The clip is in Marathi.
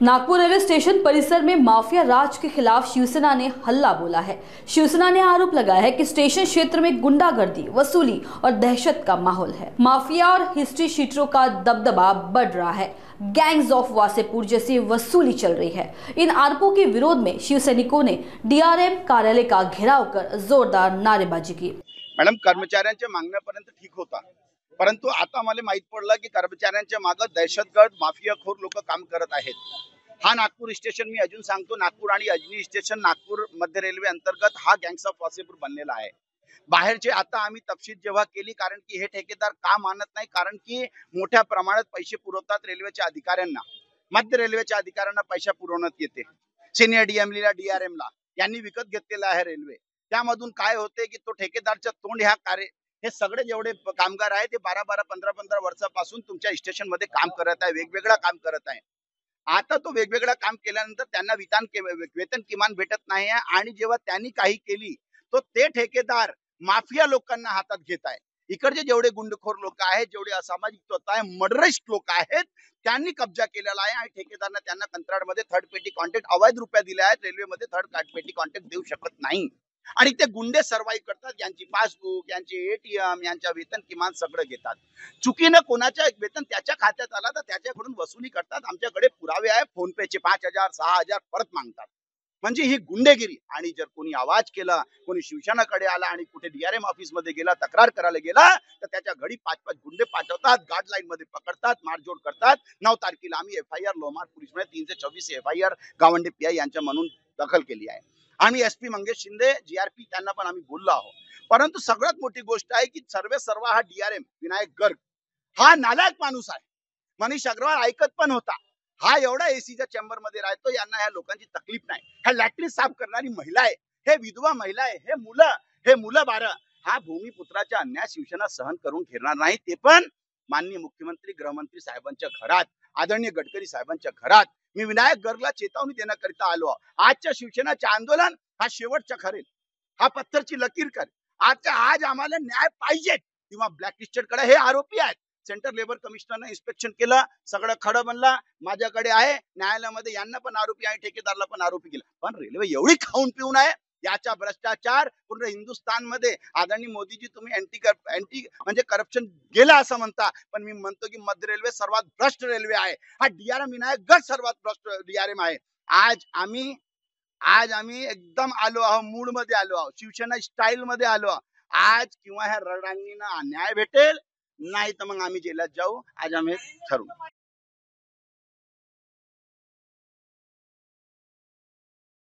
नागपुर रेलवे स्टेशन परिसर में माफिया राज के खिलाफ शिवसेना ने हल्ला बोला है। शिवसेना ने आरोप लगाया है कि स्टेशन क्षेत्र में गुंडागर्दी, वसूली और दहशत का माहौल है। माफिया और हिस्ट्री शीटरों का दबदबा बढ़ रहा है। गैंग्स ऑफ वासेपुर जैसी वसूली चल रही है। इन आरोपों के विरोध में शिव सैनिकों ने डीआरएम कार्यालय का घेराव कर जोरदार नारेबाजी की। मॅडम, कर्मचाऱ्यांच्या मागण्यापर्यंत ठीक होता, परंतु आता मला माहित पडलं की कर्मचाऱ्यांच्या मागे दहशतगर्द माफियाखोर लोक काम करत आहेत। हा नागपूर स्टेशन मी अजून सांगतो, नागपूर आणि अजनी स्टेशन नागपूर मध्य रेल्वे अंतर्गत हा गँग्स ऑफ वासेपूर बनलेला आहे। बाहेरचे आता आम्ही तपशील जेव्हा केली, कारण की हे ठेकेदार का मानत नाही, कारण की मोठ्या प्रमाणात पैसे पुरवतात रेल्वेच्या अधिकाऱ्यांना, मध्य रेल्वेच्या अधिकाऱ्यांना पैसा पुरवण्यात येते। सिनियर डीएमला डीआरएमला यांनी विकत घेतलेला आहे रेल्वे। त्यामधून काय होते की तो ठेकेदारच्या तोंड ह्या कार्य हे सगळे जेवढे कामगार आहेत ते 12-12, 15-15 वर्षापासून तुमच्या स्टेशन मध्ये काम करत आहे, वेगवेगळं काम करत आहे। आता तो वेगवेगळं काम केल्यानंतर त्यांना वेतन किमान भेटत नाही आहे, आणि जेव्हा त्यांनी काही केली तो ते ठेकेदार माफिया लोकांना हातात घेत आहे। इकडचे जेवढे गुंडखोर लोक आहेत, जेवढे असामाजिक तत्व आहे, मर्डरिस्ट लोक आहेत, त्यांनी कब्जा केलेला आहे, आणि ठेकेदारांना त्यांना कंत्राटमध्ये थर्ड पेटी कॉन्ट्रॅक्ट अवैध रुपये दिले आहेत। रेल्वेमध्ये थर्ड पेटी कॉन्ट्रॅक्ट देऊ शकत नाही, आणि ते गुंडे सर्वाइव्ह करतात। यांची पासबुक, यांचे एटीएम, यांच्या वेतन किमान सगळं घेतात। चुकीनं कोणाच्या वेतन त्याच्या खात्यात आला तर त्याच्याकडून वसुली करतात। आमच्याकडे पुरावे आहे, फोन पेचे 5,000 6,000 परत मागतात। म्हणजे ही गुंडेगिरी। आणि जर कोणी आवाज केला, कोणी शिवसेनाकडे आला आणि कुठे डीआरएम ऑफिस मध्ये गेला, तक्रार करायला गेला, तर त्याच्या घरी 5-5 गुंडे पाठवतात, गार्डलाईन मध्ये पकडतात, मारझोड करतात। 9 तारखेला आम्ही एफआयआर लोहमार्ग पोलीसमध्ये 324 एफआयआर गावंडे पीआय यांच्या म्हणून दखल केली आहे। आम्ही एसपी मंगेश शिंदे, जीआरपी त्यांना पण आम्ही बोललो आहोत। परंतु सगळ्यात मोठी गोष्ट आहे की सर्व हा डीआरएम विनायक गर्ग हा नालायक माणूस आहे। मनीष अग्रवाल ऐकत पण होता। हा एवढा एसीच्या चेंबर मध्ये राहतो, यांना ह्या लोकांची तकलीफ नाही। ह्या लॅट्रिन साफ करणारी महिला आहे, हे विधवा महिला आहे, हे मुलं 12। हा भूमिपुत्राचा अन्याय शिवसेना सहन करून घेणार नाही, ते पण माननीय मुख्यमंत्री, गृहमंत्री साहेबांच्या घरात, आदरणीय गडकरी साहेबांच्या घरात। मी विनायक गर्गला चेतावणी देण्याकरिता आलो। आजच्या शिवसेनाचे आंदोलन हा शेवटचा खरेल, हा पत्थरची लकीर कर। आज आम्हाला न्याय पाहिजे, किंवा ब्लॅकलिस्टेड कडे हे आरोपी आहेत। सेंट्रल लेबर कमिशनरने इन्स्पेक्शन केलं, सगळं खडं बनलं, माझ्याकडे आहे न्यायालयामध्ये। यांना पण आरोपी आहे, ठेकेदारला पण आरोपी केला। पण रेल्वे एवढी खाऊन पिऊन आहे, याचा भ्रष्टाचार पूर्ण हिंदुस्थान मध्ये। आदरणीय मोदीजी, तुम्ही अँटी म्हणजे करप्शन गेला असं म्हणता, पण मी म्हणतो की मध्य रेल्वे सर्वात भ्रष्ट रेल्वे आहे। हा डीआरएम विनायक गर्ग सर्वात भ्रष्ट डीआरएम आहे। आज आम्ही एकदम आलो आहोत, मूड मध्ये आलो आहोत, शिवसेना स्टाईल मध्ये आलो आहोत। आज किंवा ह्या रडांगणींना न्याय भेटेल, नाही तर मग आम्ही जेलात जाऊ। आज आम्ही ठरवू।